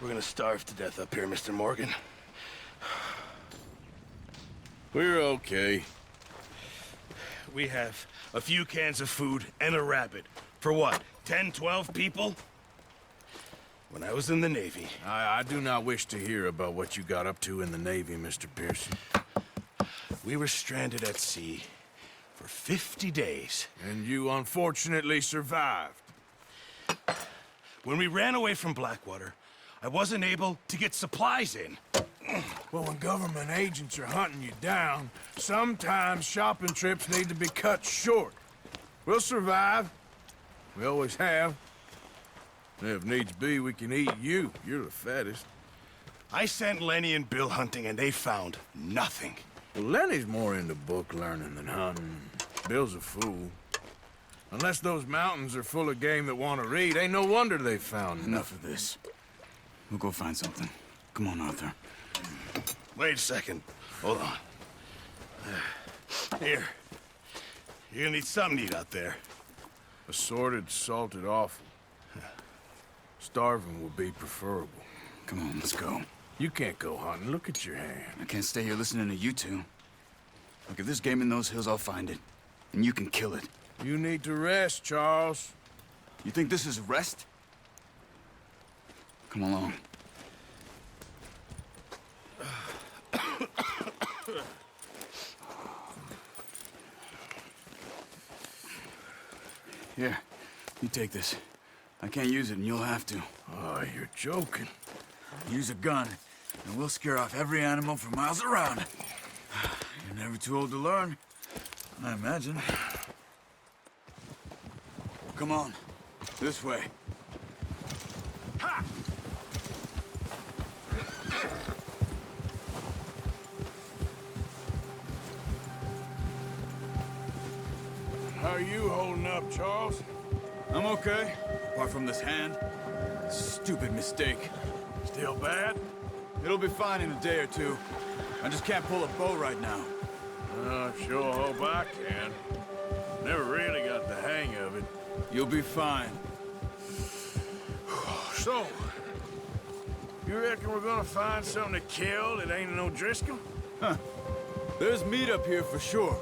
We're gonna starve to death up here, Mr. Morgan. We're okay. We have a few cans of food and a rabbit. For what, 10, 12 people? When I was in the Navy... I do not wish to hear about what you got up to in the Navy, Mr. Pearson. We were stranded at sea for 50 days. And you unfortunately survived. When we ran away from Blackwater, I wasn't able to get supplies in. Well, when government agents are hunting you down, sometimes shopping trips need to be cut short. We'll survive. We always have. If needs be, we can eat you. You're the fattest. I sent Lenny and Bill hunting, and they found nothing. Well, Lenny's more into book learning than hunting. Bill's a fool. Unless those mountains are full of game that want to read, ain't no wonder they found Enough of this. We'll go find something. Come on, Arthur. Wait a second. Hold on. Here. You're gonna need something to eat out there. Assorted, salted offal. Starving would be preferable. Come on, let's go. You can't go hunting. Look at your hand. I can't stay here listening to you two. Look, if there's game in those hills, I'll find it. And you can kill it. You need to rest, Charles. You think this is rest? Come along. Here, you take this. I can't use it, and you'll have to. Oh, you're joking. Use a gun, and we'll scare off every animal for miles around. You're never too old to learn, I imagine. Come on, this way. Ha! How are you holding up, Charles? I'm okay, apart from this hand. Stupid mistake. Still bad? It'll be fine in a day or two. I just can't pull a bow right now. Sure hope I can. Never really got the hang of it. You'll be fine. So, you reckon we're gonna find something to kill that ain't no Driscoll? Huh. There's meat up here for sure.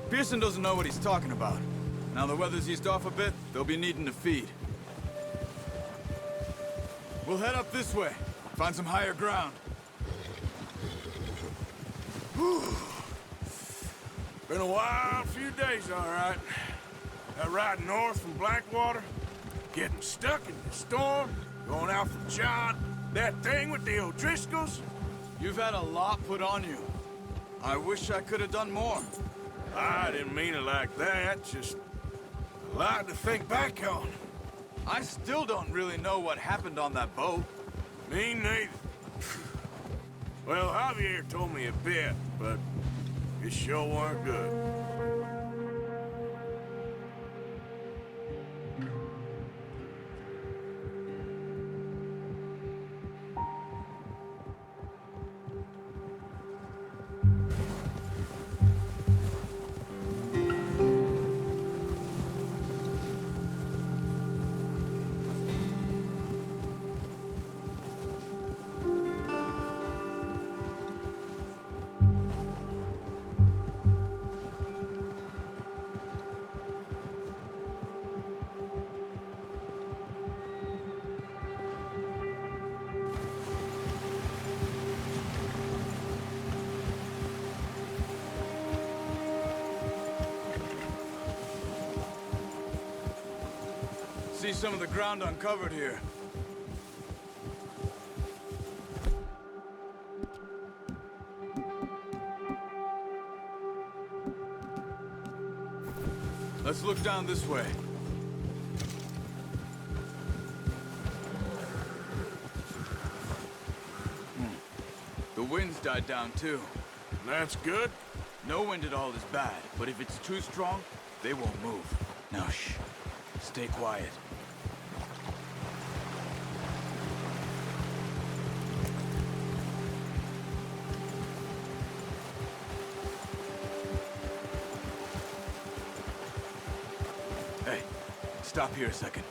Pearson doesn't know what he's talking about. Now the weather's eased off a bit, they'll be needing to feed. We'll head up this way. Find some higher ground. Whew. Been a wild few days, all right. That ride north from Blackwater, getting stuck in the storm, going out from John, that thing with the O'Driscolls. You've had a lot put on you. I wish I could have done more. I didn't mean it like that, just a lot to think back on. I still don't really know what happened on that boat. Me neither. Well, Javier told me a bit, but it sure weren't good. See some of the ground uncovered here. Let's look down this way. The wind's died down too. That's good. No wind at all is bad, but if it's too strong, they won't move. Now shh. Stay quiet. Hey, stop here a second.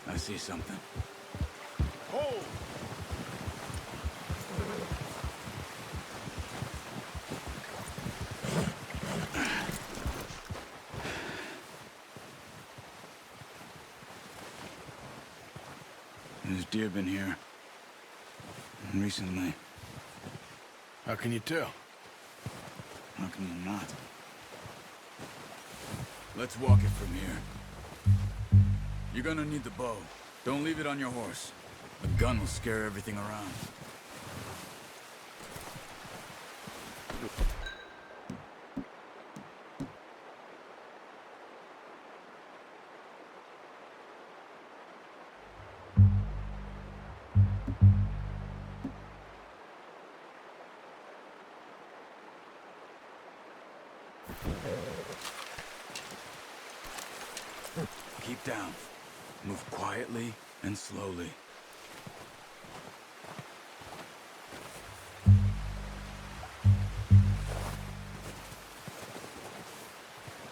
I see something. Oh, deer been here? Recently. How can you tell? How can you not? Let's walk it from here. You're gonna need the bow. Don't leave it on your horse. The gun will scare everything around. Keep down. Move quietly and slowly.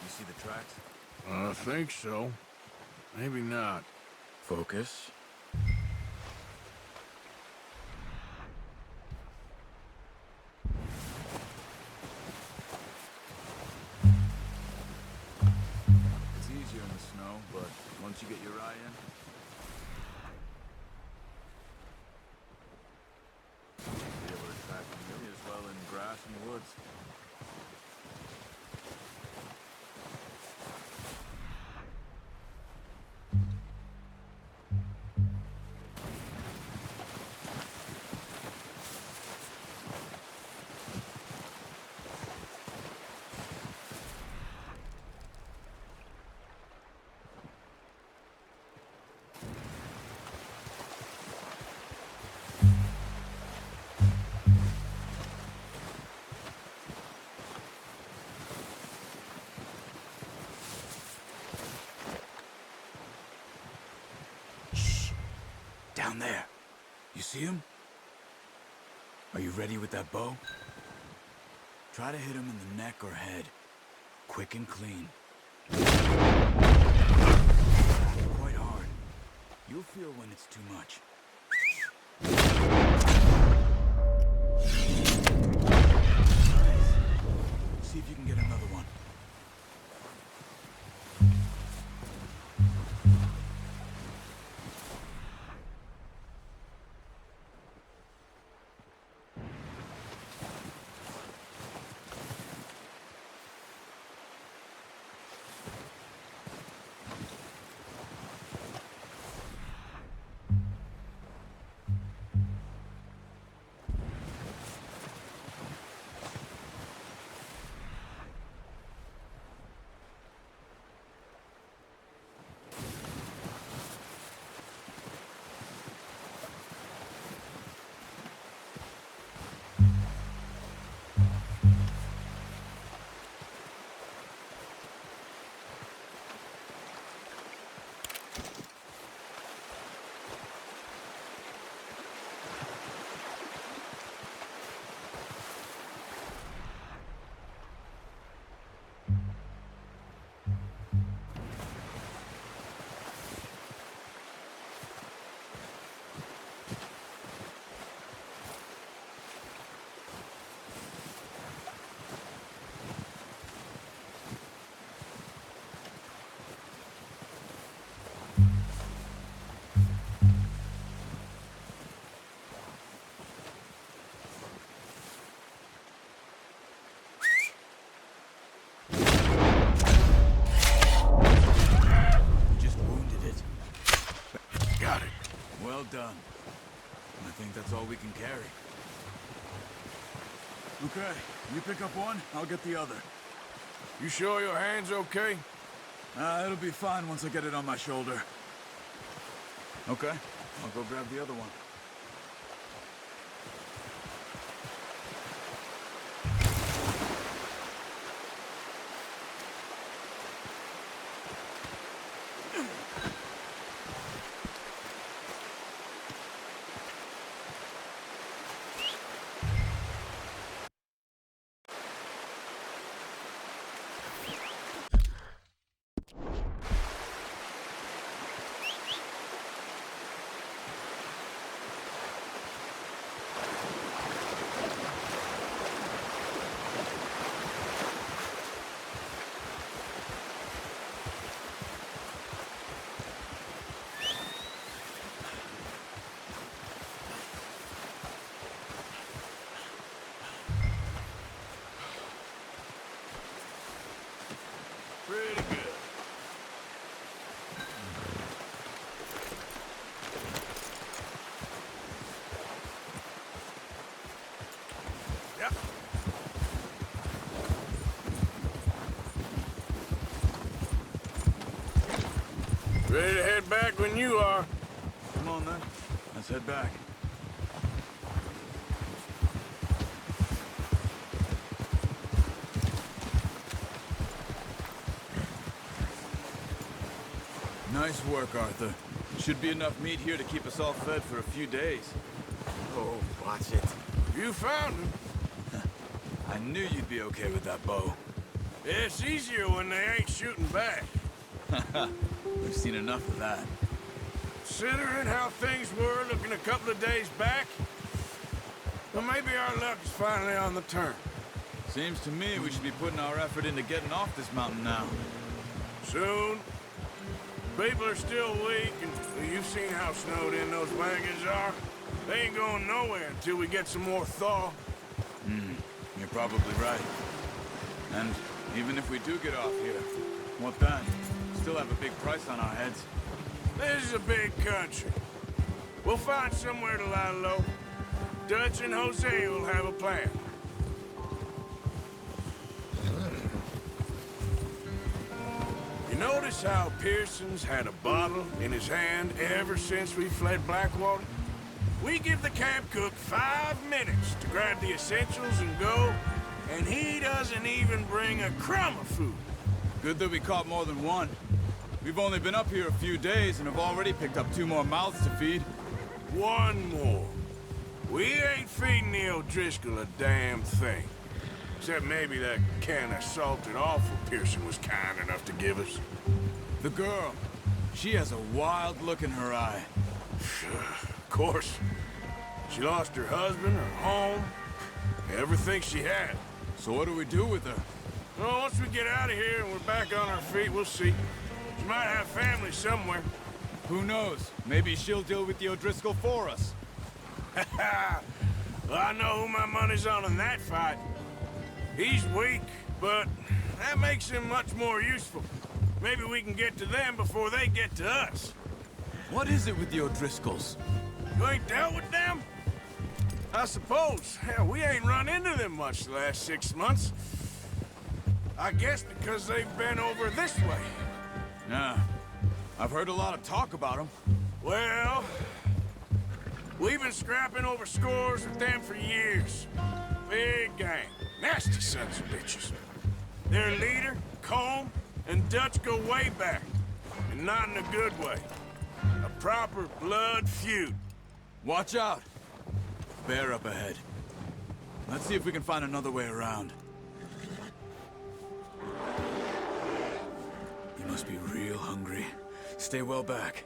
You see the tracks? I think so. Maybe not. Focus. It's easier in the snow, but once you get your eye in, you'll be able to track them nearly as well in grass and woods. Down there. You see him? Are you ready with that bow? Try to hit him in the neck or head. Quick and clean. Quite hard. You'll feel when it's too much. Nice. See if you can get another one. Well done. I think that's all we can carry. Okay, you pick up one, I'll get the other. You sure your hand's okay? It'll be fine once I get it on my shoulder. Okay, I'll go grab the other one. Ready to head back when you are. Come on, then. Let's head back. Nice work, Arthur. Should be enough meat here to keep us all fed for a few days. Oh, watch it. You found him. I knew you'd be okay with that bow. It's easier when they ain't shooting back. We've seen enough of that. Considering how things were looking a couple of days back, well, maybe our luck is finally on the turn. Seems to me we should be putting our effort into getting off this mountain now. Soon. People are still weak, and you've seen how snowed in those wagons are. They ain't going nowhere until we get some more thaw. You're probably right. And even if we do get off here, what then? Still have a big price on our heads. This is a big country. We'll find somewhere to lie low. Dutch and Jose will have a plan. You notice how Pearson's had a bottle in his hand ever since we fled Blackwater? We give the camp cook 5 minutes to grab the essentials and go, and he doesn't even bring a crumb of food. Good that we caught more than one. We've only been up here a few days and have already picked up 2 more mouths to feed. 1 more. We ain't feeding the O'Driscoll a damn thing. Except maybe that can of salted offal Pearson was kind enough to give us. The girl, she has a wild look in her eye. Of course. She lost her husband, her home, everything she had. So what do we do with her? Well, once we get out of here and we're back on our feet, we'll see. She might have family somewhere. Who knows? Maybe she'll deal with the O'Driscoll for us. Well, I know who my money's on in that fight. He's weak, but that makes him much more useful. Maybe we can get to them before they get to us. What is it with the O'Driscolls? You ain't dealt with them? I suppose. Hell, we ain't run into them much the last 6 months. I guess because they've been over this way. Yeah. I've heard a lot of talk about them. Well, we've been scrapping over scores with them for years. Big gang. Nasty sons of bitches. Their leader, Combe, and Dutch go way back. And not in a good way. A proper blood feud. Watch out! Bear up ahead. Let's see if we can find another way around. You must be real hungry. Stay well back.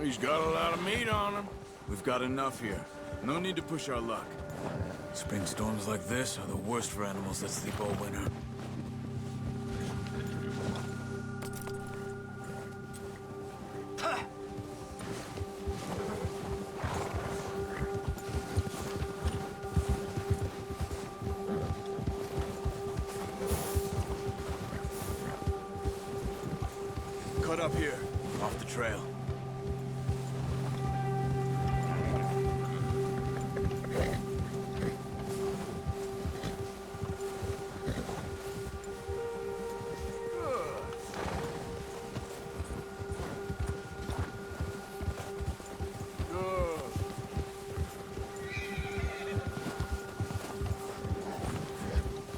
He's got a lot of meat on him. We've got enough here. No need to push our luck. Spring storms like this are the worst for animals that sleep all winter. Cut up here, off the trail.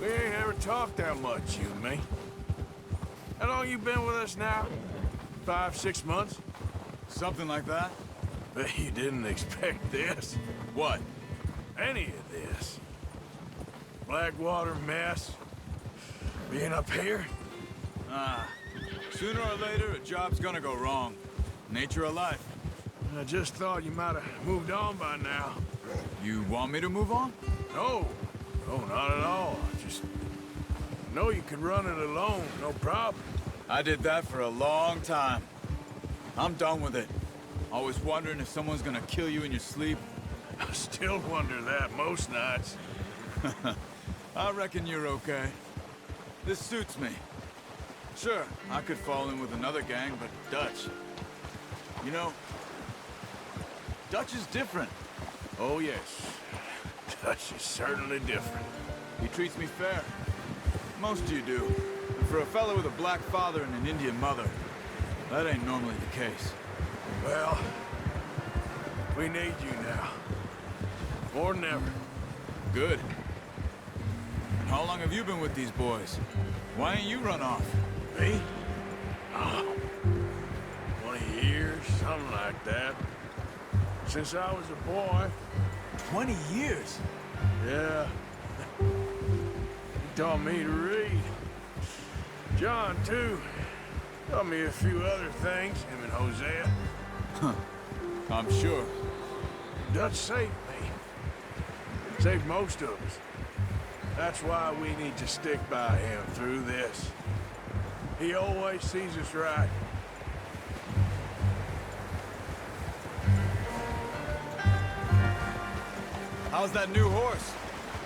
We ain't ever talked that much, you and me. How long you been with us now? 5, 6 months? Something like that? Bet you didn't expect this. What? Any of this. Blackwater mess. Being up here. Sooner or later, a job's gonna go wrong. Nature of life. I just thought you might have moved on by now. You want me to move on? No. No, not at all. I just know you could run it alone, no problem. I did that for a long time. I'm done with it. Always wondering if someone's gonna kill you in your sleep. I still wonder that most nights. I reckon you're okay. This suits me. Sure, I could fall in with another gang, but Dutch... You know, Dutch is different. Oh, yes. Dutch is certainly different. He treats me fair. Most of you do. And for a fellow with a black father and an Indian mother, That ain't normally the case. Well, we need you now. More than ever. Good. How long have you been with these boys? Why ain't you run off? Me? Oh, 20 years, something like that. Since I was a boy. 20 years? Yeah. He taught me to read. John, too. Taught me a few other things, him and Hosea. I'm sure. Dutch saved me. Saved most of us. That's why we need to stick by him through this. He always sees us right. How's that new horse?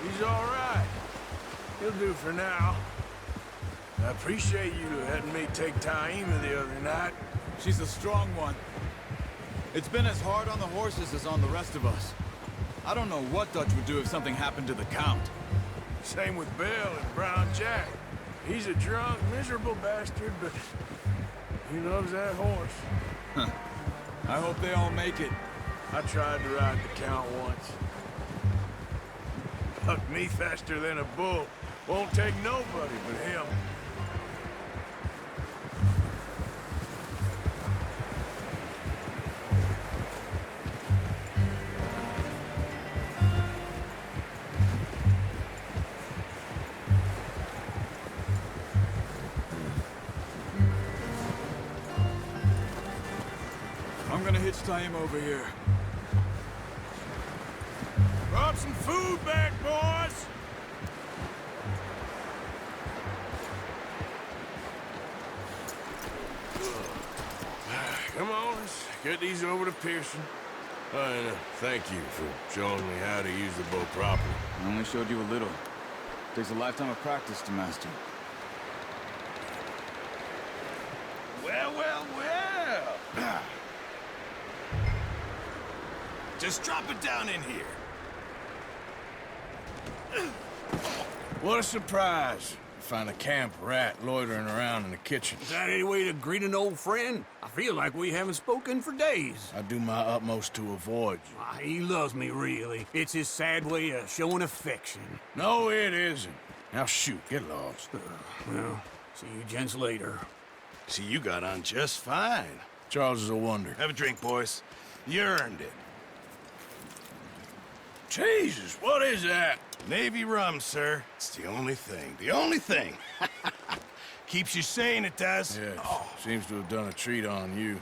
He's all right. He'll do for now. I appreciate you letting me take Taima the other night. She's a strong one. It's been as hard on the horses as on the rest of us. I don't know what Dutch would do if something happened to the Count. Same with Bill and Brown Jack. He's a drunk, miserable bastard, but he loves that horse. I hope they all make it. I tried to ride the Count once. Bucked me faster than a bull. Won't take nobody but him. I'm gonna hitch Taima over here. Brought some food back, boys! Come on, let's get these over to Pearson. And thank you for showing me how to use the bow properly. I only showed you a little. Takes a lifetime of practice to master. Well, well, well. Just drop it down in here. What a surprise. Find a camp rat loitering around in the kitchen. Is that any way to greet an old friend? I feel like we haven't spoken for days. I do my utmost to avoid you. He loves me, really. It's his sad way of showing affection. No, it isn't. Now shoot, get lost. Well, see you gents later. See, you got on just fine. Charles is a wonder. Have a drink, boys. You earned it. Jesus, what is that? Navy rum, sir. It's the only thing. The only thing. Keeps you sane, it does. Yes, seems to have done a treat on you.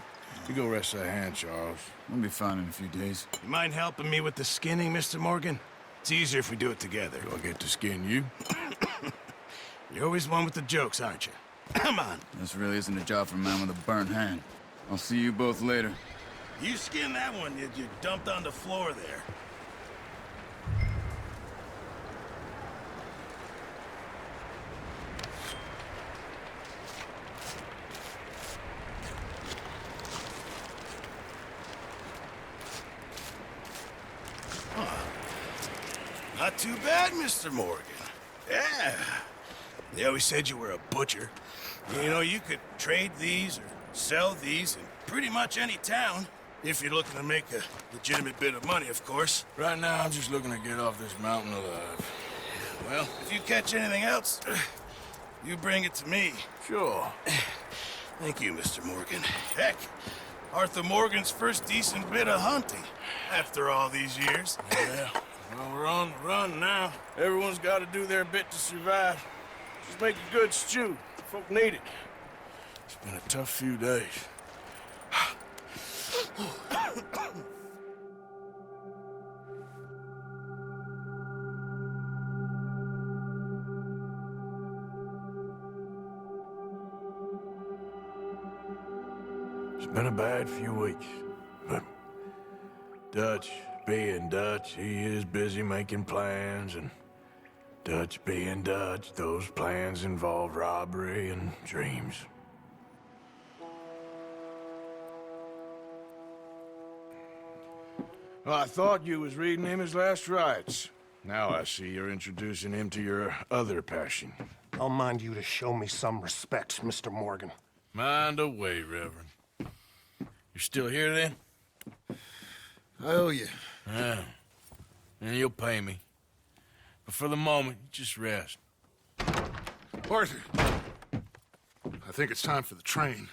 You go rest that hand, Charles. I'll be fine in a few days. You mind helping me with the skinning, Mr. Morgan? It's easier if we do it together. Do I get to skin you? You're always one with the jokes, aren't you? Come on. This really isn't a job for a man with a burnt hand. I'll see you both later. You skin that one you dumped on the floor there. Not too bad, Mr. Morgan. Yeah. They always said you were a butcher. You know, you could trade these or sell these in pretty much any town. If you're looking to make a legitimate bit of money, of course. Right now, I'm just looking to get off this mountain alive. Well, if you catch anything else, you bring it to me. Sure. Thank you, Mr. Morgan. Heck, Arthur Morgan's first decent bit of hunting after all these years. Yeah. Well, we're on the run now. Everyone's got to do their bit to survive. Just make a good stew. Folk need it. It's been a tough few days. It's been a bad few weeks, but Dutch being Dutch, he is busy making plans, and Dutch being Dutch, those plans involve robbery and dreams. Well, I thought you was reading him his last rites. Now I see you're introducing him to your other passion. I'll mind you to show me some respect, Mr. Morgan. Mind away, Reverend. You're still here, then? I owe you. Yeah. And you'll pay me. But for the moment, just rest. Arthur, I think it's time for the train.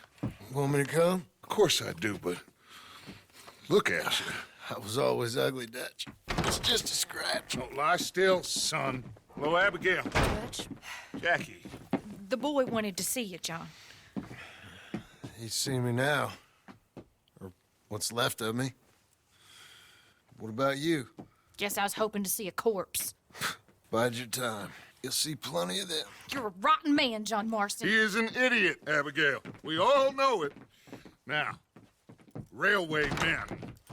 Want me to come? Of course I do, but look at you. I was always ugly, Dutch. It's just a scratch. Don't lie still, son. Hello, Abigail. Dutch, Jackie. the boy wanted to see you, John. He's seen me now. Or what's left of me. What about you? Guess I was hoping to see a corpse. Bide your time. You'll see plenty of them. You're a rotten man, John Marston. He is an idiot, Abigail. We all know it. Now, railway men.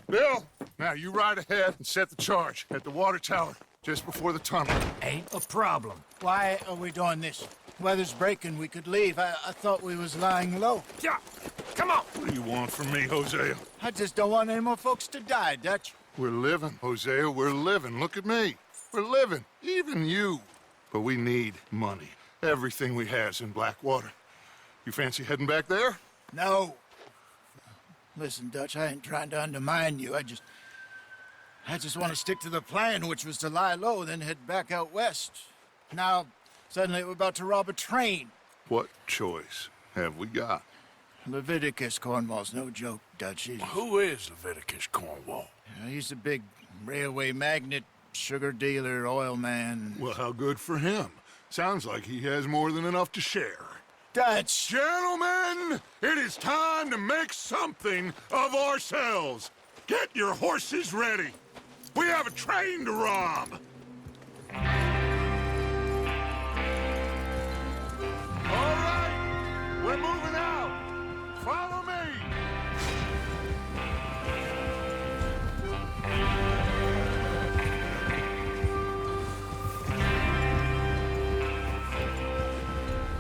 Bill, now you ride ahead and set the charge at the water tower just before the tunnel. Ain't a problem. Why are we doing this? Weather's breaking, we could leave. I thought we was lying low. Yeah, come on. What do you want from me, Hosea? I just don't want any more folks to die, Dutch. We're living, Hosea, we're living. Look at me. We're living, even you. But we need money. Everything we has in Blackwater. You fancy heading back there? No. Listen, Dutch, I ain't trying to undermine you. I just want to stick to the plan, which was to lie low, then head back out west. Now, suddenly we're about to rob a train. What choice have we got? Leviticus Cornwall's no joke, Dutch. Who is Leviticus Cornwall? He's a big railway magnate, sugar dealer, oil man. Well, how good for him. Sounds like he has more than enough to share. Dutch! Gentlemen, it is time to make something of ourselves. Get your horses ready. We have a train to rob. All right, we're moving out. Follow me.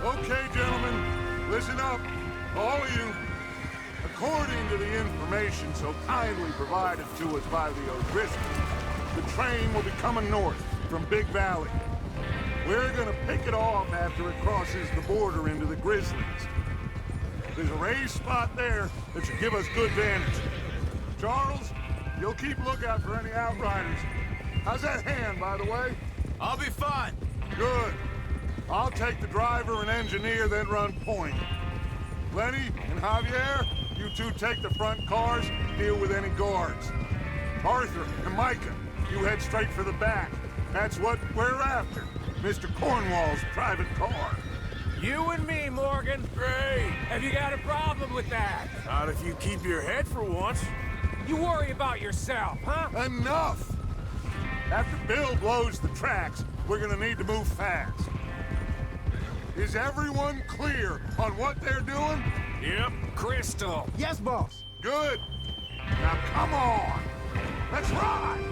Okay, gentlemen, listen up, all of you. According to the information so kindly provided to us by the O'Driscolls, the train will be coming north from Big Valley. We're gonna pick it off after it crosses the border into the Grizzlies. There's a raised spot there that should give us good vantage. Charles, you'll keep lookout for any outriders. How's that hand, by the way? I'll be fine. Good. I'll take the driver and engineer, then run point. Lenny and Javier, you two take the front cars, deal with any guards. Arthur and Micah, you head straight for the back. That's what we're after. Mr. Cornwall's private car. You and me, Morgan. Great. Have you got a problem with that? Not if you keep your head for once. You worry about yourself, huh? Enough! After Bill blows the tracks, we're gonna need to move fast. Is everyone clear on what they're doing? Yep. Crystal. Yes, boss. Good. Now come on. Let's ride.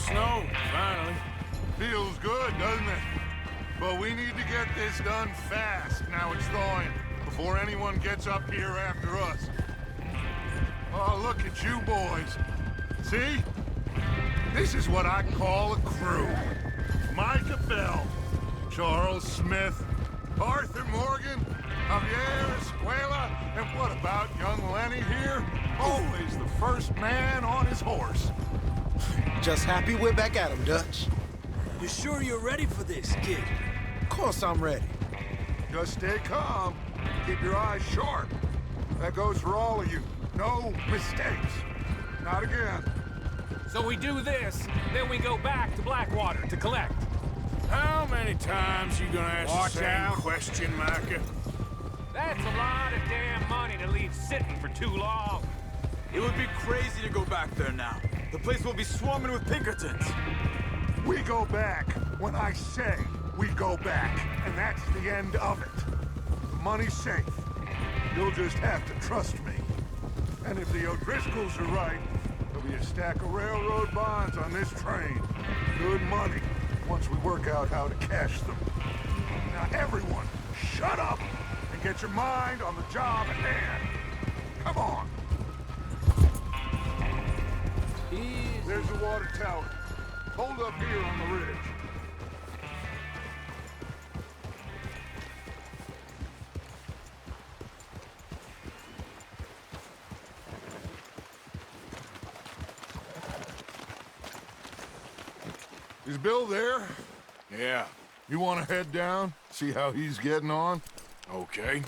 Snow, finally. Feels good, doesn't it? But we need to get this done fast, now it's thawing, before anyone gets up here after us. Oh, look at you boys. See? This is what I call a crew. Micah Bell, Charles Smith, Arthur Morgan, Javier Escuela, and what about young Lenny here? Always the first man on his horse. Just happy we're back at him, Dutch. You sure you're ready for this, kid? Of course I'm ready. Just stay calm. Keep your eyes sharp. That goes for all of you. No mistakes. Not again. So we do this, then we go back to Blackwater to collect. How many times you gonna ask Watch the same out. question, Micah? That's a lot of damn money to leave sitting for too long. It would be crazy to go back there now. The place will be swarming with Pinkertons. We go back when I say we go back, and that's the end of it. The money's safe. You'll just have to trust me. And if the O'Driscolls are right, there'll be a stack of railroad bonds on this train. Good money, once we work out how to cash them. Now everyone, shut up and get your mind on the job at hand. Come on. There's the water tower. Hold up here on the ridge. Is Bill there? Yeah. You want to head down? See how he's getting on? Okay.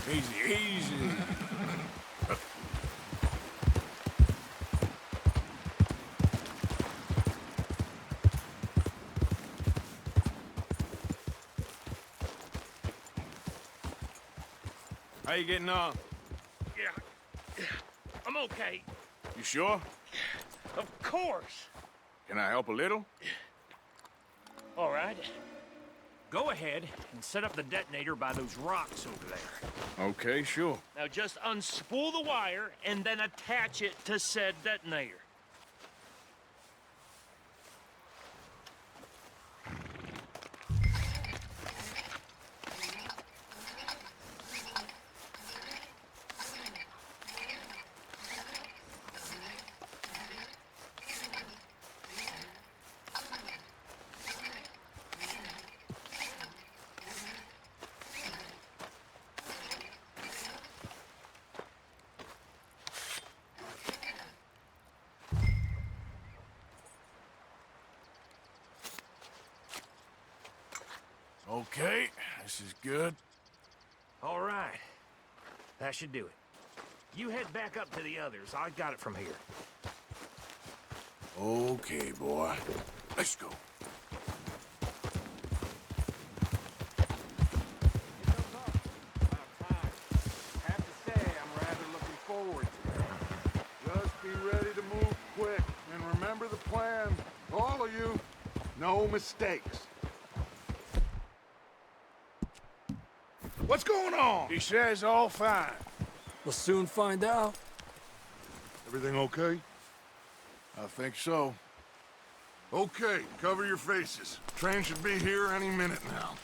Easy, easy. How you getting on? Yeah. I'm okay. You sure? Of course. Can I help a little? All right. Go ahead and set up the detonator by those rocks over there. Okay, sure. Now just unspool the wire and then attach it to said detonator. Okay, this is good. All right. That should do it. You head back up to the others. I got it from here. Okay, boy. Let's go. Have to say, I'm rather looking forward to it. Just be ready to move quick, and remember the plan. All of you, no mistakes. What's going on? He says all fine. We'll soon find out. Everything okay? I think so. Okay, cover your faces. Train should be here any minute now.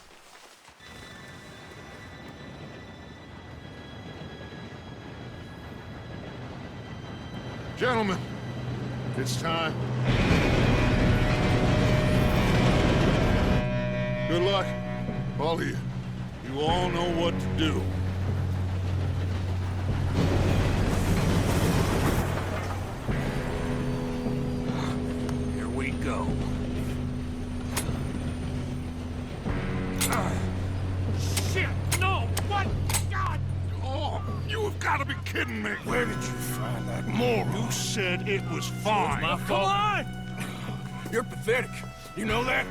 Gentlemen, it's time. Good luck, all of you. You all know what to do. Here we go. Shit! No! What? God! Oh, you have got to be kidding me. Where did you find that moron? You said it was fine. My Come fault. on! You're pathetic. You know that?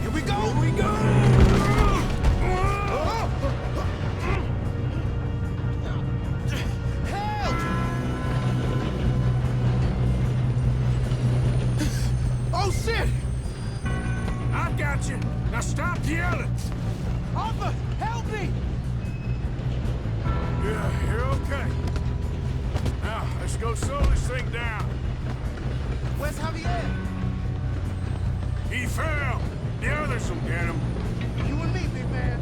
Here we go! Here we go! Help! Oh, shit! I've got you. Now stop yelling. Arthur, help me! Yeah, you're okay. Now, let's go slow this thing down. Where's Javier? He fell. The others will get him. You and me, big man.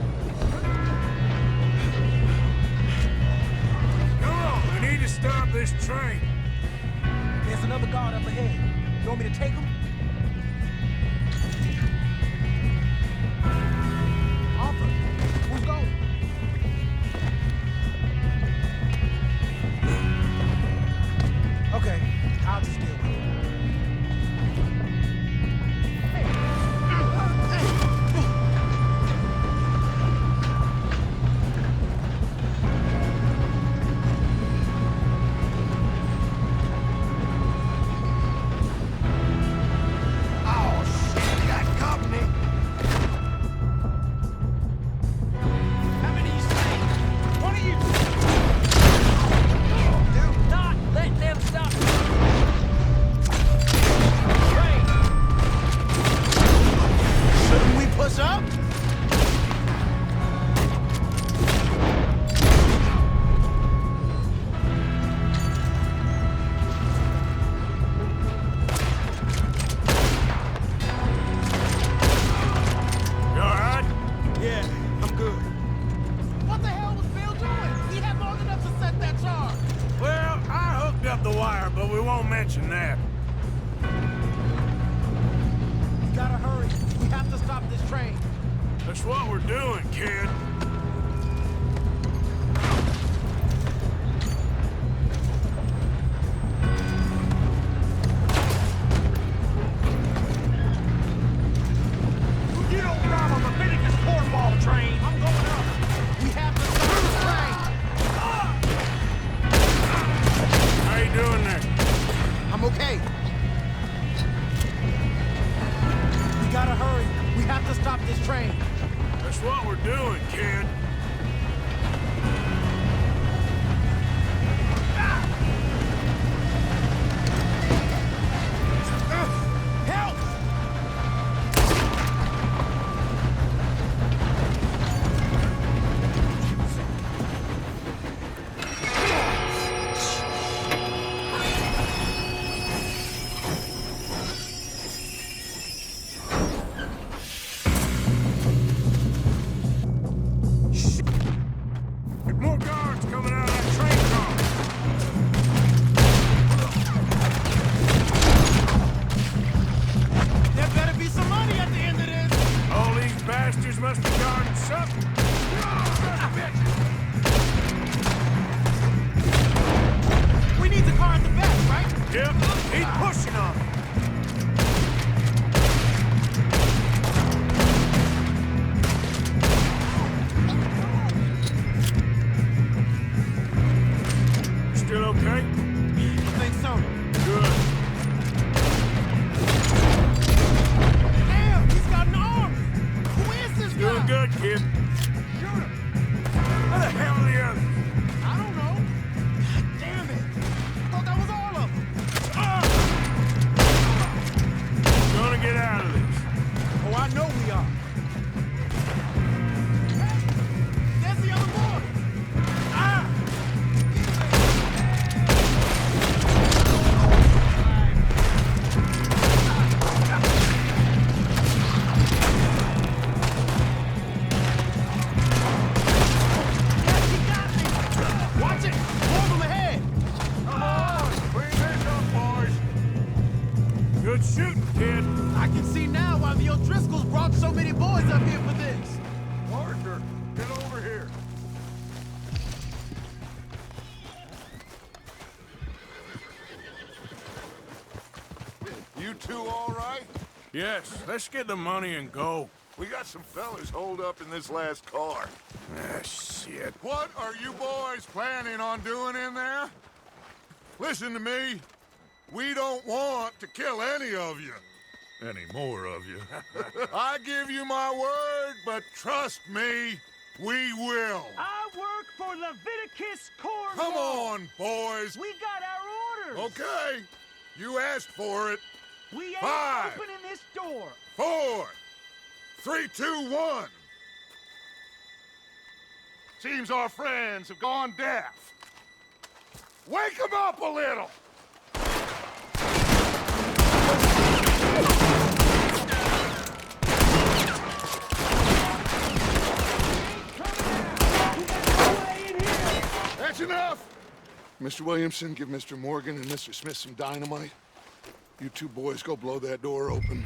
Come on, we need to stop this train. There's another guard up ahead. You want me to take him? Arthur, who's going? Okay, I'll just deal with it. wire, but we won't mention that. We gotta hurry. We have to stop this train. That's what we're doing, kid. You don't rob a Leviticus Cornwall train. I'm going up. We have to stop this train. How you doing there? I'm okay. We gotta hurry. We have to stop this train. That's what we're doing, kid. Help! More guards coming out of that train car. There better be some money at the end of this. All these bastards must be guarding something. We need the car at the back, right? Yep, he's pushing on it. Still okay? I think so. Good. Damn, he's got an army. Who is this guy? Doing good, kid. Shoot him. Where the hell are the others? I don't know. God damn it. I thought that was all of them. Gonna get out of this. Oh, I know we are. Hey, there's the other boy. Ah! Yes, he got me. Watch it. More of them ahead. Come on, clean this up, boys. Good shooting, kid. I can see now why the O'Driscolls brought so many boys up here for this. Arthur, get over here. You two all right? Yes, let's get the money and go. We got some fellas holed up in this last car. Ah, shit. What are you boys planning on doing in there? Listen to me. We don't want to kill any of you. Any more of you. I give you my word, but trust me, we will. I work for Leviticus Cornwall. Come on, boys. We got our orders. Okay. You asked for it. We ain't 5, opening this door. 4, 3, 2, 1. Seems our friends have gone deaf. Wake them up a little. That's enough! Mr. Williamson, give Mr. Morgan and Mr. Smith some dynamite. You two boys go blow that door open.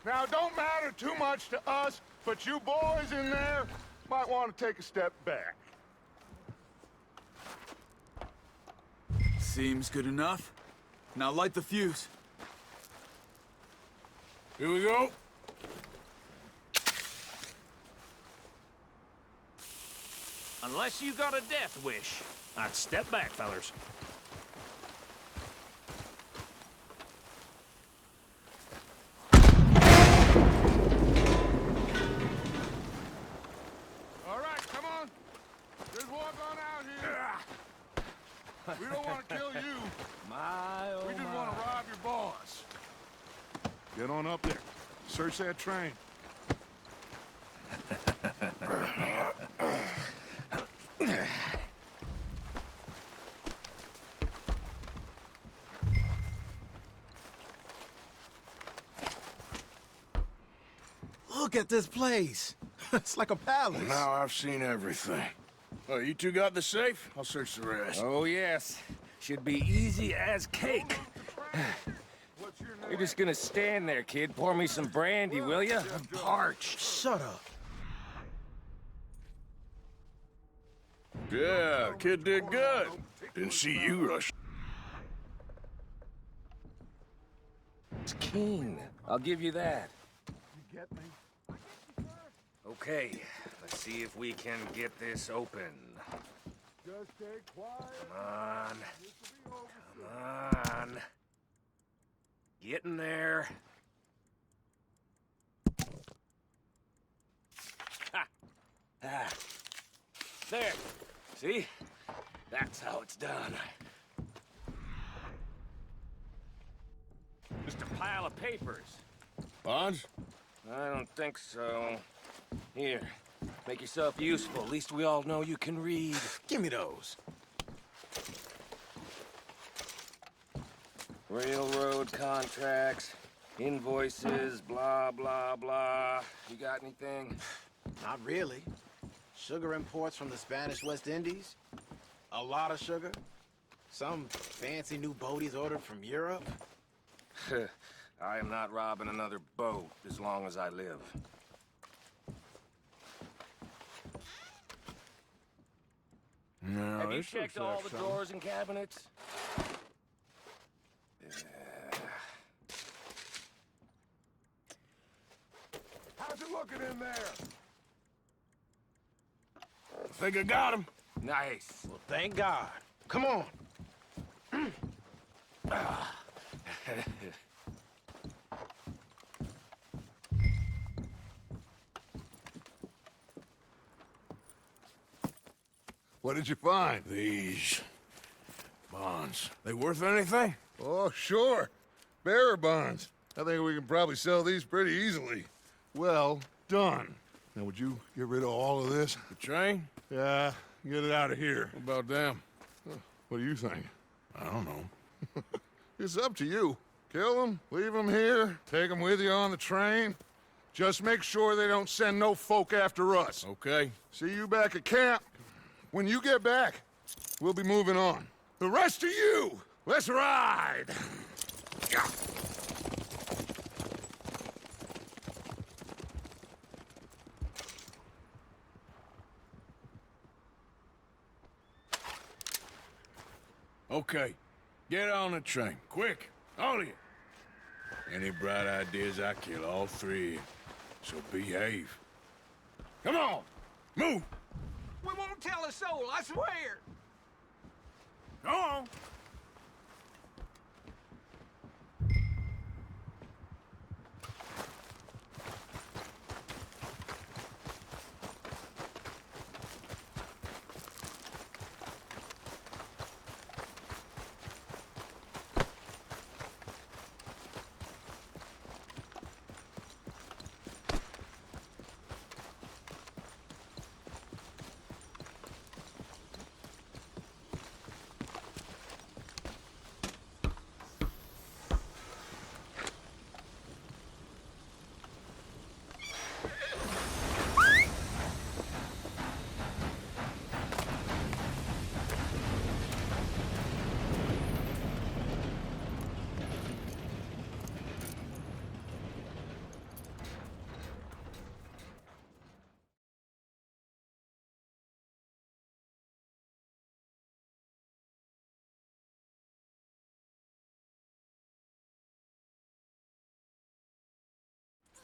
Now, it don't matter too much to us, but you boys in there might want to take a step back. Seems good enough. Now light the fuse. Here we go. Unless you got a death wish, I'd step back, fellers. All right, come on. Just walk on out here. We don't want to kill you. We just want to rob your boss. Get on up there. Search that train. Look at this place. It's like a palace. Now I've seen everything. Oh, you two got the safe? I'll search the rest. Oh, yes. Should be easy as cake. You're just gonna stand there, kid. Pour me some brandy, will ya? I'm parched. Shut up. Yeah, kid did good. Didn't see you rush. It's keen. I'll give you that. You get me? Okay, let's see if we can get this open. Just stay quiet. Come on. Come on. Get in there. Ha! Ah. There. See? That's how it's done. Just a pile of papers. Bonds? I don't think so. Here, make yourself useful. At least we all know you can read. Give me those. Railroad contracts, invoices, blah, blah, blah. You got anything? Not really. Sugar imports from the Spanish West Indies. A lot of sugar. Some fancy new boat he's ordered from Europe. I am not robbing another boat as long as I live. No, Have you this checked looks all like the something. drawers and cabinets? How's it looking in there? I think I got him. Nice. Well, thank God. Come on. What did you find? These bonds. They worth anything? Oh, sure. Bearer bonds. I think we can probably sell these pretty easily. Well done. Now, would you get rid of all of this? The train? Yeah, get it out of here. What about them? What do you think? I don't know. It's up to you. Kill them, leave them here, take them with you on the train. Just make sure they don't send no folk after us. Okay. See you back at camp. When you get back, we'll be moving on. The rest of you, let's ride! Yeah. Okay. Get on the train. Quick. All of you. Any bright ideas, I kill all three of you. So behave. Come on! Move! We won't tell a soul, I swear. Go on!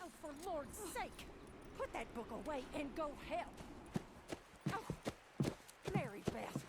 Oh, for Lord's sake! Put that book away and go help! Oh, Mary Beth.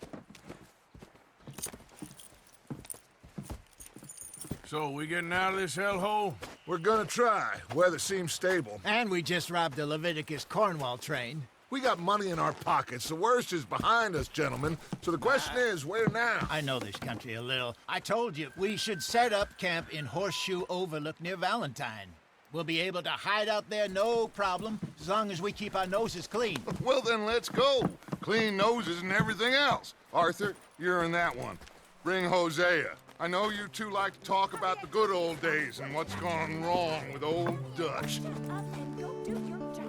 So, we getting out of this hellhole? We're gonna try. Weather seems stable. And we just robbed the Leviticus Cornwall train. We got money in our pockets. The worst is behind us, gentlemen. So the question is, where now? I know this country a little. I told you, we should set up camp in Horseshoe Overlook near Valentine. We'll be able to hide out there no problem, as long as we keep our noses clean. Well, then let's go. Clean noses and everything else. Arthur, you're in that one. Bring Hosea. I know you two like to talk about the good old days and what's gone wrong with old Dutch. Shut up and go do your job.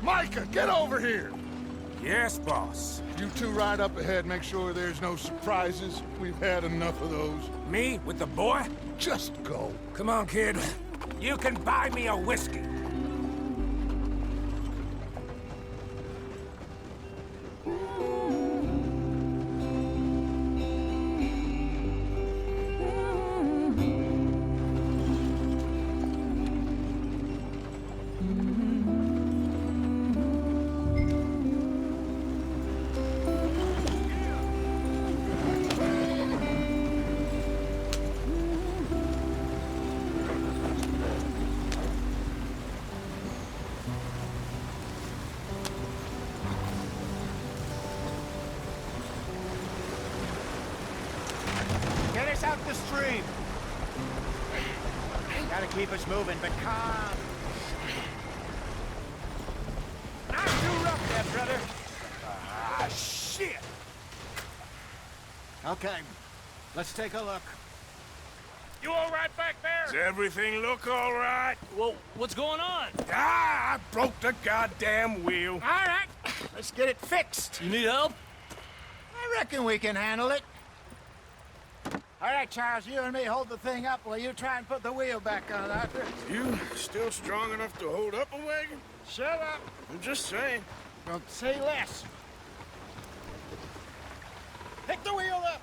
Micah, get over here! Yes, boss. You two ride up ahead, make sure there's no surprises. We've had enough of those. Me with the boy? Just go. Come on, kid. You can buy me a whiskey. Get us out the stream. Gotta keep us moving, but calm. Not too rough there, brother. Ah, shit! Okay, let's take a look. You all right back there? Does everything look all right? Well, what's going on? Ah, I broke the goddamn wheel. All right, let's get it fixed. You need help? I reckon we can handle it. All right, Charles, you and me hold the thing up while you try and put the wheel back on, Arthur. You still strong enough to hold up a wagon? Shut up. I'm just saying. Don't say less. Pick the wheel up.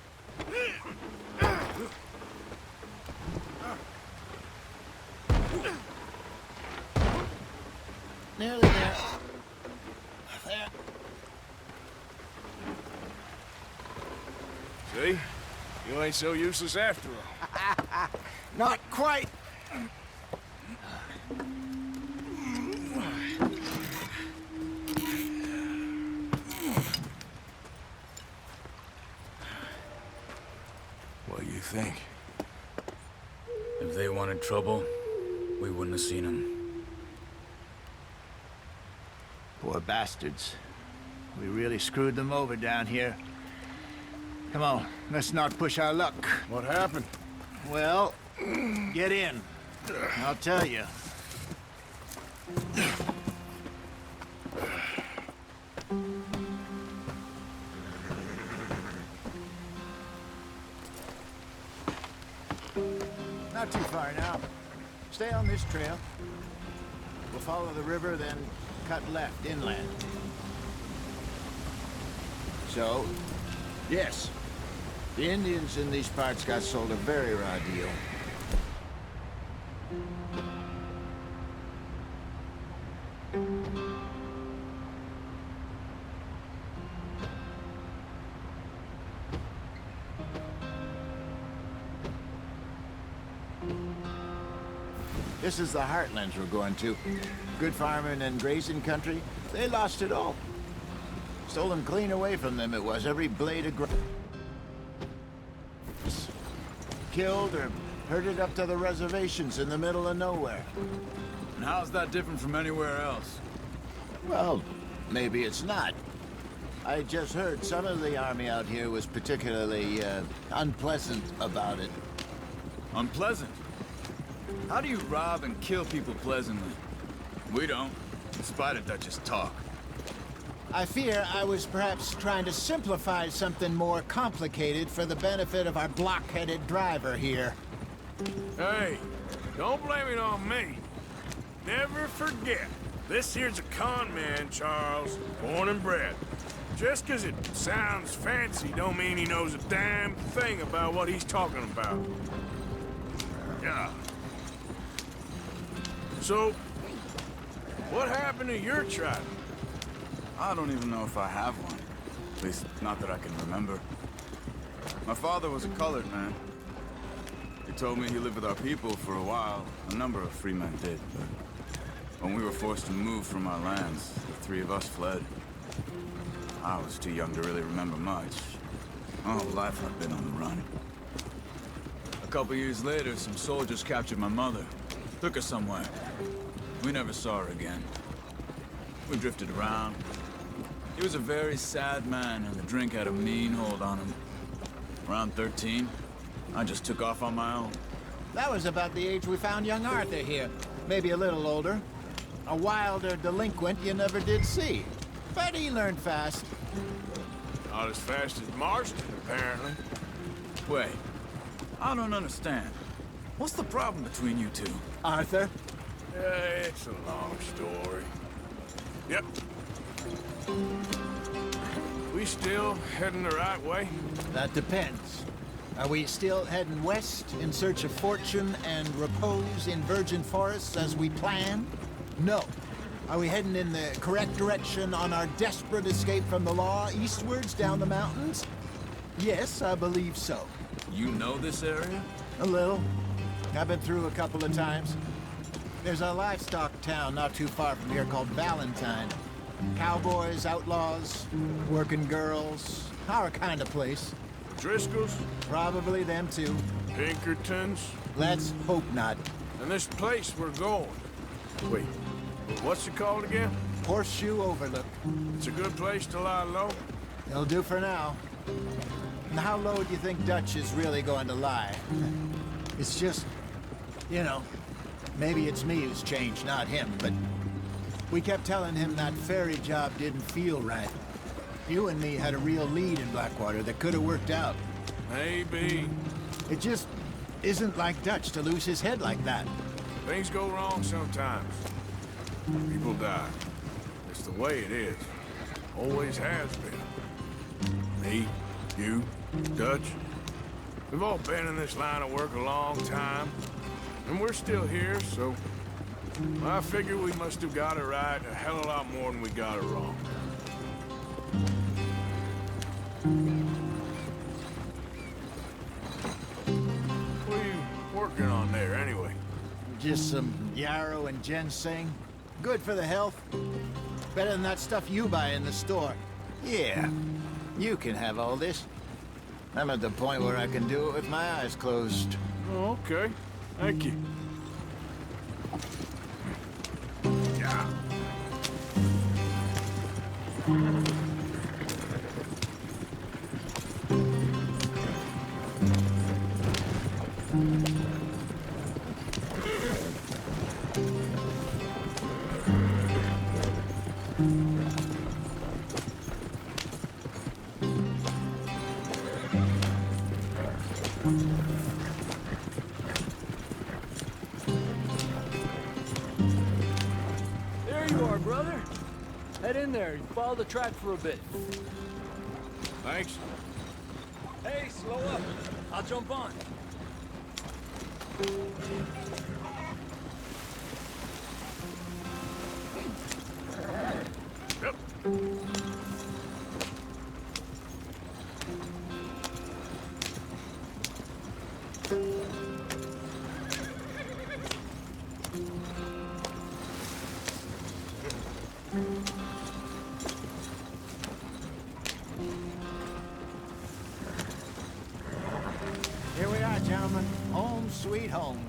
Nearly there. There. See? You ain't so useless after all. Not quite. What do you think? If they wanted trouble, we wouldn't have seen them. Poor bastards. We really screwed them over down here. Come on, let's not push our luck. What happened? Well, get in. I'll tell you. Not too far now. Stay on this trail. We'll follow the river, then cut left inland. So, yes, the Indians in these parts got sold a very raw deal. This is the heartlands we're going to. Good farming and grazing country. They lost it all. Stolen clean away from them it was, every blade of grass. Killed or herded up to the reservations in the middle of nowhere. And how's that different from anywhere else? Well, maybe it's not. I just heard some of the army out here was particularly, unpleasant about it. Unpleasant? How do you rob and kill people pleasantly? We don't, in spite of Dutch's talk. I fear I was perhaps trying to simplify something more complicated for the benefit of our block-headed driver here. Hey, don't blame it on me. Never forget, this here's a con man, Charles, born and bred. Just 'cause it sounds fancy don't mean he knows a damn thing about what he's talking about. Yeah. So, what happened to your tribe? I don't even know if I have one. At least, not that I can remember. My father was a colored man. He told me he lived with our people for a while. A number of free men did, but when we were forced to move from our lands, the three of us fled. I was too young to really remember much. My whole life I've been on the run. A couple years later, some soldiers captured my mother. Took her somewhere. We never saw her again. We drifted around. He was a very sad man, and the drink had a mean hold on him. Around 13, I just took off on my own. That was about the age we found young Arthur here. Maybe a little older. A wilder delinquent you never did see. But he learned fast. Not as fast as Marston, apparently. Wait, I don't understand. What's the problem between you two? Arthur? It's a long story. Yep. We still heading the right way? That depends. Are we still heading west in search of fortune and repose in virgin forests as we planned? No. Are we heading in the correct direction on our desperate escape from the law eastwards down the mountains? Yes, I believe so. You know this area? A little. I've been through a couple of times. There's a livestock town not too far from here called Valentine. Cowboys, outlaws, working girls, our kind of place. Driscoll's? Probably them too. Pinkertons? Let's hope not. And this place we're going. Wait, what's it called again? Horseshoe Overlook. It's a good place to lie low? It'll do for now. And how low do you think Dutch is really going to lie? It's just, you know, maybe it's me who's changed, not him, but we kept telling him that ferry job didn't feel right. You and me had a real lead in Blackwater that could have worked out. Maybe. It just isn't like Dutch to lose his head like that. Things go wrong sometimes. People die. It's the way it is. Always has been. Me, you, Dutch. We've all been in this line of work a long time. And we're still here, so I figure we must have got it right a hell of a lot more than we got it wrong. What are you working on there, anyway? Just some yarrow and ginseng. Good for the health. Better than that stuff you buy in the store. Yeah, you can have all this. I'm at the point where I can do it with my eyes closed. Oh, okay. Thank you. Yeah. There you are, brother. Head in there and follow the track for a bit. Thanks. Hey, slow up. I'll jump on. Yep. Here we are, gentlemen. Home sweet home.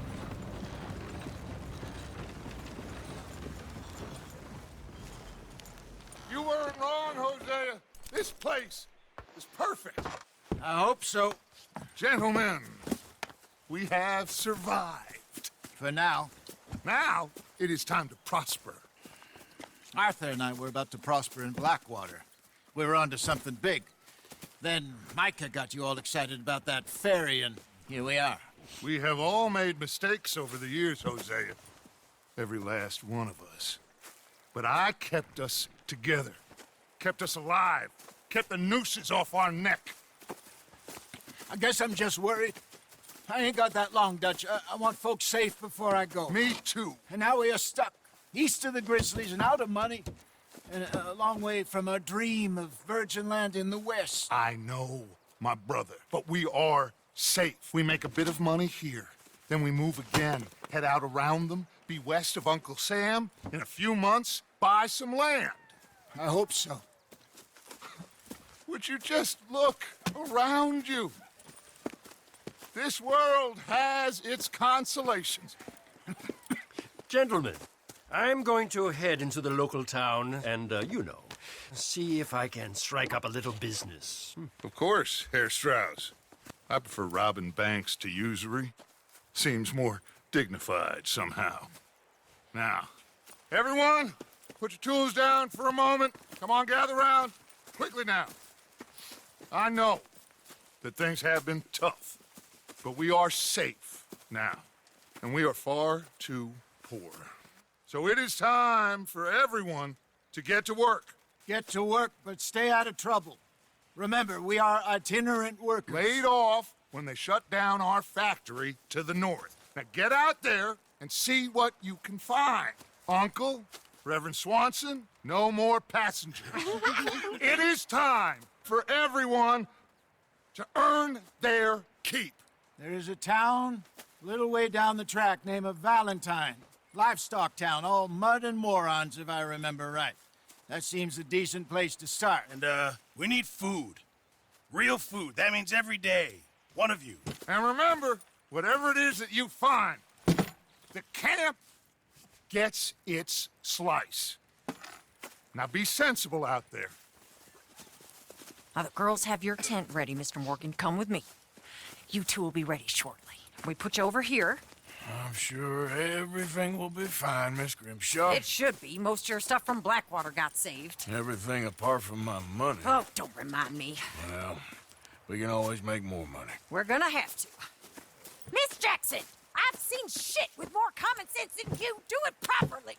You weren't wrong, Hosea. This place is perfect. I hope so. Gentlemen, we have survived. For now. Now, it is time to prosper. Arthur and I were about to prosper in Blackwater. We were onto something big. Then Micah got you all excited about that ferry, and here we are. We have all made mistakes over the years, Hosea. Every last one of us. But I kept us together. Kept us alive. Kept the nooses off our neck. I guess I'm just worried. I ain't got that long, Dutch. I want folks safe before I go. Me too. And now we are stuck, east of the Grizzlies and out of money, and a long way from our dream of virgin land in the west. I know, my brother, but we are safe. We make a bit of money here, then we move again, head out around them, be west of Uncle Sam, in a few months, buy some land. I hope so. Would you just look around you? This world has its consolations. Gentlemen, I'm going to head into the local town and, see if I can strike up a little business. Of course, Herr Strauss. I prefer robbing banks to usury. Seems more dignified somehow. Now, Everyone, put your tools down for a moment. Come on, gather round. Quickly now. I know that things have been tough, but we are safe now, and we are far too poor. So it is time for everyone to get to work. Get to work, but stay out of trouble. Remember, we are itinerant workers. Laid off when they shut down our factory to the north. Now get out there and see what you can find. Uncle, Reverend Swanson, no more passengers. It is time for everyone to earn their keep. There is a town a little way down the track named Valentine. Livestock town, all mud and morons, if I remember right. That seems a decent place to start. And, we need food. Real food. That means every day. One of you. And remember, whatever it is that you find, the camp gets its slice. Now be sensible out there. Now, the girls have your tent ready, Mr. Morgan. Come with me. You two will be ready shortly. We put you over here. I'm sure everything will be fine, Miss Grimshaw. It should be. Most of your stuff from Blackwater got saved. Everything apart from my money. Oh, don't remind me. Well, we can always make more money. We're gonna have to. Miss Jackson, I've seen shit with more common sense than you. Do it properly.